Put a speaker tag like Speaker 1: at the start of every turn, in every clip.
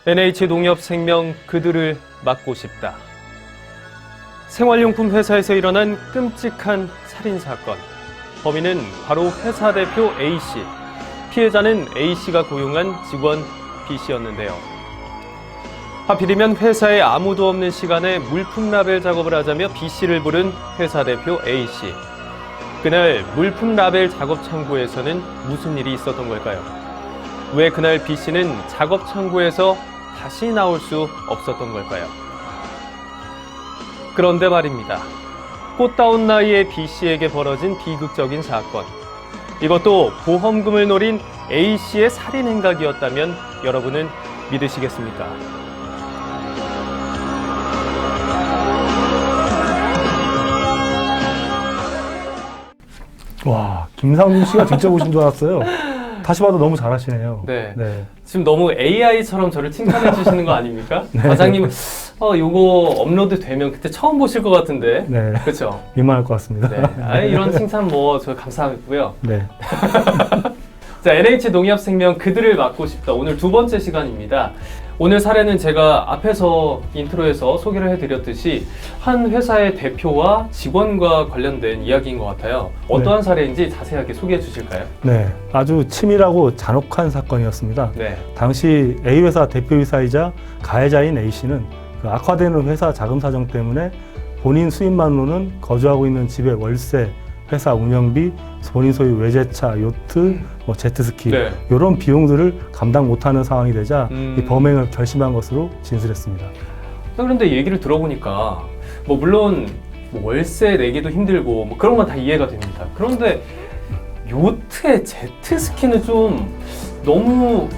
Speaker 1: NH농협생명 그들을 막고 싶다. 생활용품 회사에서 일어난 끔찍한 살인사건. 범인은 바로 회사 대표 A씨. 피해자는 A씨가 고용한 직원 B씨였는데요. 하필이면 회사에 아무도 없는 시간에 물품 라벨 작업을 하자며 B씨를 부른 회사 대표 A씨. 그날 물품 라벨 작업 창구에서는 무슨 일이 있었던 걸까요? 왜 그날 B씨는 작업 창구에서 다시 나올 수 없었던 걸까요? 그런데 말입니다. 꽃다운 나이에 B씨에게 벌어진 비극적인 사건. 이것도 보험금을 노린 A씨의 살인 행각이었다면 여러분은 믿으시겠습니까?
Speaker 2: 와, 김상민 씨가 직접 오신 줄 알았어요. 다시 봐도 너무 잘하시네요.
Speaker 1: 네.
Speaker 2: 네.
Speaker 1: 지금 너무 AI처럼 저를 칭찬해 주시는 거 아닙니까?
Speaker 2: 네.
Speaker 1: 과장님은 요거 업로드 되면 그때 처음 보실 것 같은데.
Speaker 2: 네.
Speaker 1: 그렇죠?
Speaker 2: 민망할 것 같습니다.
Speaker 1: 네. 이런 칭찬 저 감사하고요.
Speaker 2: 네.
Speaker 1: 자, NH농협생명 그들을 막고 싶다. 오늘 두 번째 시간입니다. 오늘 사례는 제가 앞에서 인트로에서 소개를 해드렸듯이 한 회사의 대표와 직원과 관련된 이야기인 것 같아요. 어떠한 사례인지 자세하게 소개해 주실까요?
Speaker 2: 네. 아주 치밀하고 잔혹한 사건이었습니다.
Speaker 1: 네.
Speaker 2: 당시 A회사 대표이사이자 가해자인 A씨는 그 악화되는 회사 자금 사정 때문에 본인 수입만으로는 거주하고 있는 집의 월세, 회사 운영비, 본인 소유 외제차, 요트, 제트스키
Speaker 1: 네.
Speaker 2: 이런 비용들을 감당 못하는 상황이 되자 이 범행을 결심한 것으로 진술했습니다.
Speaker 1: 그런데 얘기를 들어보니까 물론 월세 내기도 힘들고 그런 건 다 이해가 됩니다. 그런데 요트의 제트스키는 좀 너무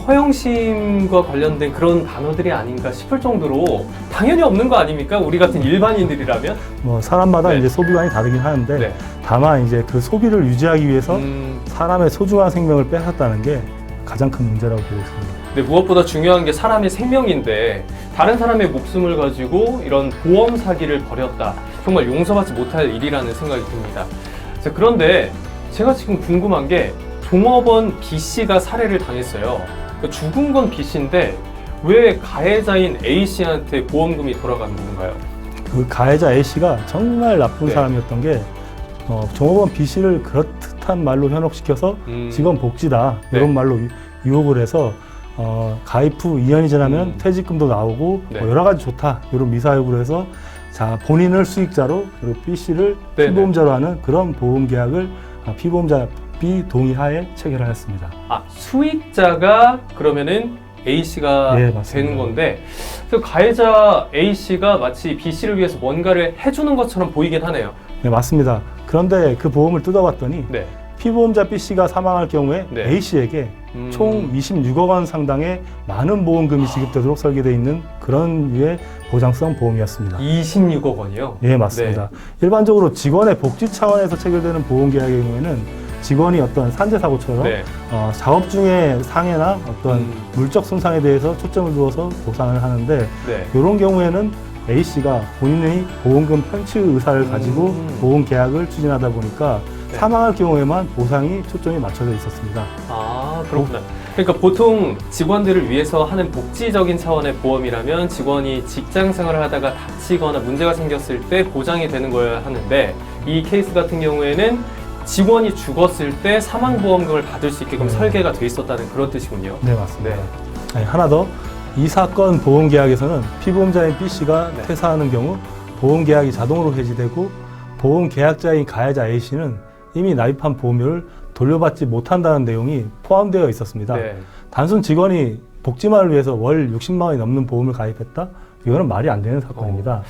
Speaker 1: 허영심과 관련된 그런 단어들이 아닌가 싶을 정도로 당연히 없는 거 아닙니까? 우리 같은 일반인들이라면?
Speaker 2: 사람마다
Speaker 1: 네.
Speaker 2: 이제 소비관이 다르긴 하는데
Speaker 1: 네.
Speaker 2: 다만 이제 그 소비를 유지하기 위해서 사람의 소중한 생명을 뺏었다는 게 가장 큰 문제라고 보고 있습니다.
Speaker 1: 근데 무엇보다 중요한 게 사람의 생명인데 다른 사람의 목숨을 가지고 이런 보험 사기를 벌였다. 정말 용서받지 못할 일이라는 생각이 듭니다. 자, 그런데 제가 지금 궁금한 게 종업원 B씨가 살해를 당했어요. 그러니까 죽은 건 B씨인데 왜 가해자인 A씨한테 보험금이 돌아가는 건가요?
Speaker 2: 그 가해자 A씨가 정말 나쁜
Speaker 1: 네.
Speaker 2: 사람이었던 게 종업원 B씨를 그렇듯한 말로 현혹시켜서 직원 복지다
Speaker 1: 네.
Speaker 2: 이런 말로 유혹을 해서 가입 후 2년이 지나면 퇴직금도 나오고
Speaker 1: 네.
Speaker 2: 여러 가지 좋다 이런 미사역으로 해서 본인을 수익자로 그리고 B씨를
Speaker 1: 네네.
Speaker 2: 피보험자로 하는 그런 보험 계약을 피보험자 B 동의하에 체결하였습니다.
Speaker 1: 수익자가 그러면은 A씨가
Speaker 2: 네, 맞습니다.
Speaker 1: 되는 건데 그 가해자 A씨가 마치 B씨를 위해서 뭔가를 해주는 것처럼 보이긴 하네요.
Speaker 2: 네, 맞습니다. 그런데 그 보험을 뜯어봤더니
Speaker 1: 네.
Speaker 2: 피보험자 B씨가 사망할 경우에
Speaker 1: 네.
Speaker 2: A씨에게 총 26억 원 상당의 많은 보험금이 지급되도록 설계되어 있는 그런 류의 보장성 보험이었습니다.
Speaker 1: 26억 원이요?
Speaker 2: 예, 맞습니다. 일반적으로 직원의 복지 차원에서 체결되는 보험 계약의 경우에는 직원이 어떤 산재 사고처럼
Speaker 1: 네.
Speaker 2: 작업 중에 상해나 어떤 물적 손상에 대해서 초점을 두어서 보상을 하는데
Speaker 1: 네.
Speaker 2: 이런 경우에는 A씨가 본인의 보험금 편취 의사를 가지고 보험 계약을 추진하다 보니까
Speaker 1: 네.
Speaker 2: 사망할 경우에만 보상이 초점이 맞춰져 있었습니다.
Speaker 1: 그렇구나. 그러니까 보통 직원들을 위해서 하는 복지적인 차원의 보험이라면 직원이 직장 생활을 하다가 다치거나 문제가 생겼을 때 보장이 되는 거여야 하는데 이 케이스 같은 경우에는 직원이 죽었을 때 사망보험금을 받을 수 있게끔 설계가 돼 있었다는 그런 뜻이군요.
Speaker 2: 네, 맞습니다. 네, 하나 더, 이 사건 보험계약에서는 피보험자인 B씨가
Speaker 1: 네.
Speaker 2: 퇴사하는 경우 보험계약이 자동으로 해지되고 보험계약자인 가해자 A씨는 이미 납입한 보험료를 돌려받지 못한다는 내용이 포함되어 있었습니다.
Speaker 1: 네.
Speaker 2: 단순 직원이 복지만을 위해서 월 60만 원이 넘는 보험을 가입했다? 이거는 말이 안 되는 사건입니다.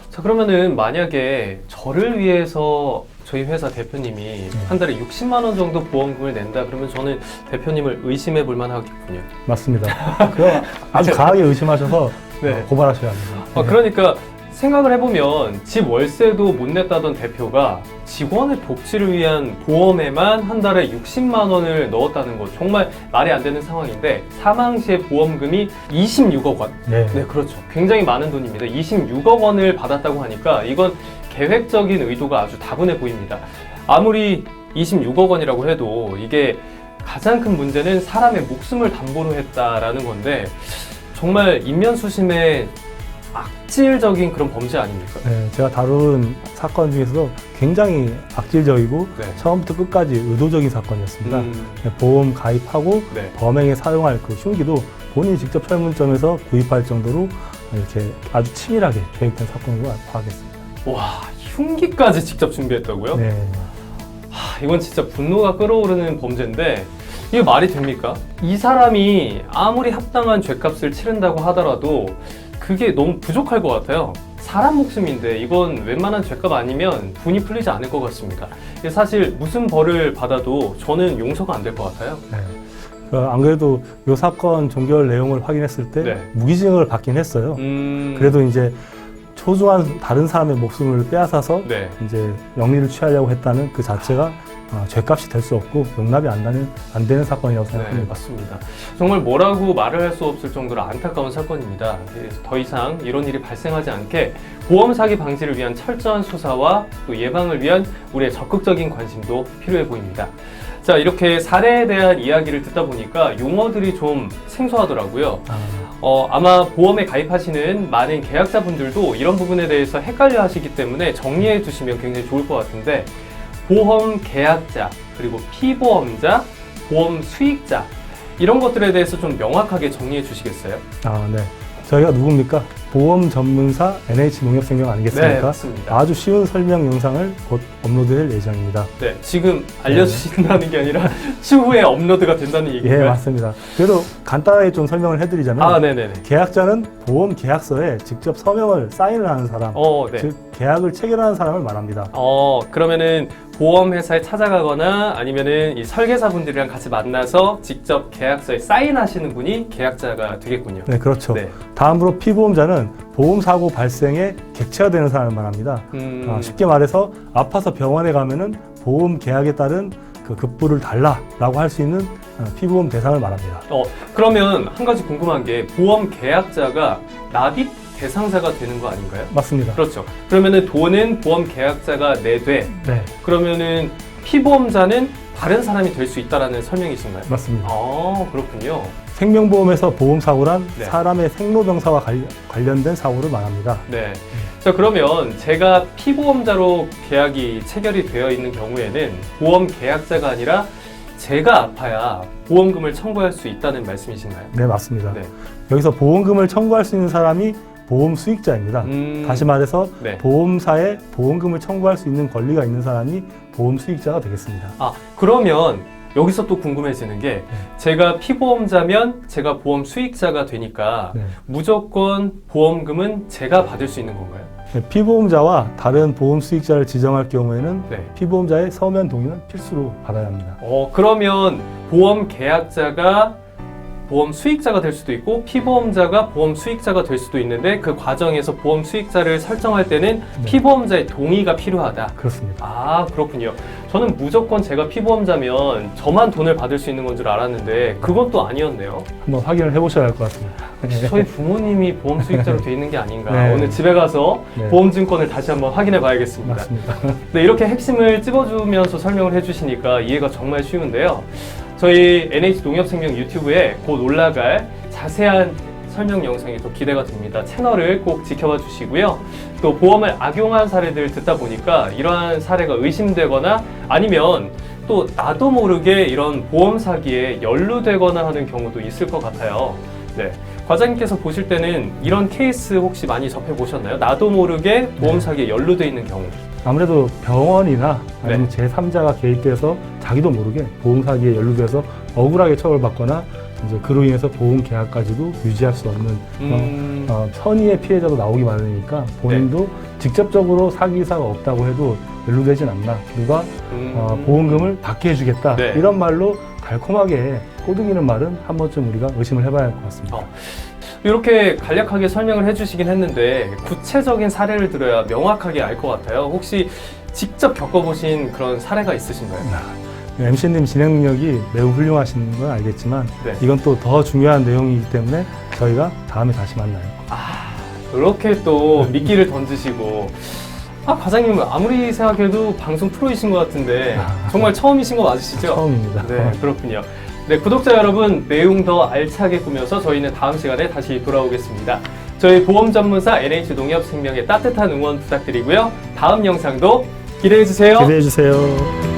Speaker 1: 자, 그러면은 만약에 저를 위해서 저희 회사 대표님이 한 달에 60만 원 정도 보험금을 낸다 그러면 저는 대표님을 의심해 볼 만하겠군요.
Speaker 2: 맞습니다. 그럼 아주 강하게 의심하셔서
Speaker 1: 네.
Speaker 2: 고발하셔야 합니다.
Speaker 1: 그러니까 생각을 해보면 집 월세도 못 냈다던 대표가 직원의 복지를 위한 보험에만 한 달에 60만 원을 넣었다는 거 정말 말이 안 되는 상황인데 사망 시에 보험금이 26억 원.
Speaker 2: 네.
Speaker 1: 네, 그렇죠. 굉장히 많은 돈입니다. 26억 원을 받았다고 하니까 이건 계획적인 의도가 아주 다분해 보입니다. 아무리 26억 원이라고 해도 이게 가장 큰 문제는 사람의 목숨을 담보로 했다라는 건데 정말 인면수심의 악질적인 그런 범죄 아닙니까?
Speaker 2: 네, 제가 다룬 사건 중에서도 굉장히 악질적이고
Speaker 1: 네.
Speaker 2: 처음부터 끝까지 의도적인 사건이었습니다.
Speaker 1: 음,
Speaker 2: 보험 가입하고
Speaker 1: 네.
Speaker 2: 범행에 사용할 그 흉기도 본인이 직접 철문점에서 구입할 정도로 이렇게 아주 치밀하게 계획된 사건으로 파악했습니다.
Speaker 1: 와, 흉기까지 직접 준비했다고요?
Speaker 2: 네.
Speaker 1: 이건 진짜 분노가 끓어오르는 범죄인데 이게 말이 됩니까? 이 사람이 아무리 합당한 죗값을 치른다고 하더라도 그게 너무 부족할 것 같아요. 사람 목숨인데 이건 웬만한 죗값 아니면 분이 풀리지 않을 것 같습니다. 이게 사실 무슨 벌을 받아도 저는 용서가 안 될 것 같아요.
Speaker 2: 네. 안 그래도 이 사건 종결 내용을 확인했을 때
Speaker 1: 네.
Speaker 2: 무기징역을 받긴 했어요. 그래도 이제 소중한 다른 사람의 목숨을 빼앗아서
Speaker 1: 네.
Speaker 2: 이제 영리를 취하려고 했다는 그 자체가 죄값이 될 수 없고 용납이 안 되는 사건이라고
Speaker 1: 네,
Speaker 2: 생각합니다.
Speaker 1: 맞습니다. 정말 뭐라고 말을 할 수 없을 정도로 안타까운 사건입니다. 더 이상 이런 일이 발생하지 않게 보험 사기 방지를 위한 철저한 수사와 또 예방을 위한 우리의 적극적인 관심도 필요해 보입니다. 자, 이렇게 사례에 대한 이야기를 듣다 보니까 용어들이 좀 생소하더라고요. 아마 보험에 가입하시는 많은 계약자분들도 이런 부분에 대해서 헷갈려 하시기 때문에 정리해 두시면 굉장히 좋을 것 같은데 보험 계약자, 그리고 피보험자, 보험 수익자 이런 것들에 대해서 좀 명확하게 정리해 주시겠어요?
Speaker 2: 네. 저희가 누굽니까? 보험 전문사 NH농협생명
Speaker 1: 네,
Speaker 2: 아니겠습니까?
Speaker 1: 맞습니다.
Speaker 2: 아주 쉬운 설명 영상을 곧 업로드할 예정입니다.
Speaker 1: 네, 지금 알려주신다는 게 아니라 추후에 업로드가 된다는
Speaker 2: 예,
Speaker 1: 얘기인가요?
Speaker 2: 맞습니다. 그래도 간단하게 좀 설명을 해드리자면
Speaker 1: 네네네.
Speaker 2: 계약자는 보험 계약서에 직접 서명을 사인을 하는 사람,
Speaker 1: 네.
Speaker 2: 즉 계약을 체결하는 사람을 말합니다.
Speaker 1: 그러면은 보험회사에 찾아가거나 아니면은 이 설계사분들이랑 같이 만나서 직접 계약서에 사인하시는 분이 계약자가 되겠군요.
Speaker 2: 네, 그렇죠.
Speaker 1: 네.
Speaker 2: 다음으로 피보험자는 보험사고 발생에 객체가 되는 사람을 말합니다. 쉽게 말해서 아파서 병원에 가면은 보험 계약에 따른 그 급부를 달라라고 할 수 있는 피보험 대상을 말합니다.
Speaker 1: 그러면 한 가지 궁금한 게 보험 계약자가 납입 대상자가 되는 거 아닌가요?
Speaker 2: 맞습니다.
Speaker 1: 그렇죠. 그러면은 돈은 보험 계약자가 내되
Speaker 2: 네,
Speaker 1: 그러면은 피보험자는 다른 사람이 될 수 있다라는 설명이신가요?
Speaker 2: 맞습니다.
Speaker 1: 그렇군요.
Speaker 2: 생명보험에서 보험사고란
Speaker 1: 네.
Speaker 2: 사람의 생로병사와 관련된 사고를 말합니다.
Speaker 1: 네. 자, 그러면 제가 피보험자로 계약이 체결이 되어 있는 경우에는 보험 계약자가 아니라 제가 아파야 보험금을 청구할 수 있다는 말씀이신가요?
Speaker 2: 네, 맞습니다.
Speaker 1: 네.
Speaker 2: 여기서 보험금을 청구할 수 있는 사람이 보험 수익자입니다. 다시 말해서
Speaker 1: 네.
Speaker 2: 보험사에 보험금을 청구할 수 있는 권리가 있는 사람이 보험 수익자가 되겠습니다.
Speaker 1: 그러면 여기서 또 궁금해지는 게 제가 피보험자면 제가 보험 수익자가 되니까
Speaker 2: 네.
Speaker 1: 무조건 보험금은 제가 받을 수 있는 건가요?
Speaker 2: 네, 피보험자와 다른 보험 수익자를 지정할 경우에는
Speaker 1: 네.
Speaker 2: 피보험자의 서면 동의는 필수로 받아야 합니다.
Speaker 1: 그러면 보험 계약자가 보험 수익자가 될 수도 있고 피보험자가 보험 수익자가 될 수도 있는데 그 과정에서 보험 수익자를 설정할 때는
Speaker 2: 네.
Speaker 1: 피보험자의 동의가 필요하다.
Speaker 2: 그렇습니다.
Speaker 1: 그렇군요. 저는 무조건 제가 피보험자면 저만 돈을 받을 수 있는 건 줄 알았는데 그건 또 아니었네요.
Speaker 2: 한번 확인을 해보셔야 할 것 같습니다.
Speaker 1: 저희 부모님이 보험 수익자로 돼 있는 게 아닌가.
Speaker 2: 네.
Speaker 1: 오늘 집에 가서
Speaker 2: 네.
Speaker 1: 보험증권을 다시 한번 확인해 봐야겠습니다.
Speaker 2: 맞습니다.
Speaker 1: 네, 이렇게 핵심을 찝어주면서 설명을 해주시니까 이해가 정말 쉬운데요. 저희 NH농협생명 유튜브에 곧 올라갈 자세한 설명 영상이 더 기대가 됩니다. 채널을 꼭 지켜봐 주시고요. 또 보험을 악용한 사례들 듣다 보니까 이러한 사례가 의심되거나 아니면 또 나도 모르게 이런 보험 사기에 연루되거나 하는 경우도 있을 것 같아요. 네. 과장님께서 보실 때는 이런 케이스 혹시 많이 접해 보셨나요? 나도 모르게 보험 사기에 연루돼 있는 경우.
Speaker 2: 아무래도 병원이나 아니면
Speaker 1: 네.
Speaker 2: 제3자가 개입돼서 자기도 모르게 보험 사기에 연루돼서 억울하게 처벌받거나 이제 그로 인해서 보험 계약까지도 유지할 수 없는 선의의 피해자도 나오기 마련이니까 본인도 직접적으로 사기 사가 없다고 해도 연루되진 않나, 누가 보험금을 받게 해주겠다,
Speaker 1: 네.
Speaker 2: 이런 말로 달콤하게 꼬드기는 말은 한 번쯤 우리가 의심을 해봐야 할 것 같습니다.
Speaker 1: 이렇게 간략하게 설명을 해주시긴 했는데 구체적인 사례를 들어야 명확하게 알 것 같아요. 혹시 직접 겪어보신 그런 사례가 있으신가요?
Speaker 2: MC님 진행 능력이 매우 훌륭하신 건 알겠지만
Speaker 1: 네.
Speaker 2: 이건 또 더 중요한 내용이기 때문에 저희가 다음에 다시 만나요.
Speaker 1: 이렇게 또 미끼를 던지시고 과장님 아무리 생각해도 방송 프로이신 것 같은데 정말 처음이신 거 맞으시죠?
Speaker 2: 처음입니다.
Speaker 1: 네, 그렇군요. 네, 구독자 여러분, 내용 더 알차게 꾸며서 저희는 다음 시간에 다시 돌아오겠습니다. 저희 보험 전문사 NH농협생명의 따뜻한 응원 부탁드리고요. 다음 영상도 기대해 주세요.
Speaker 2: 기대해 주세요.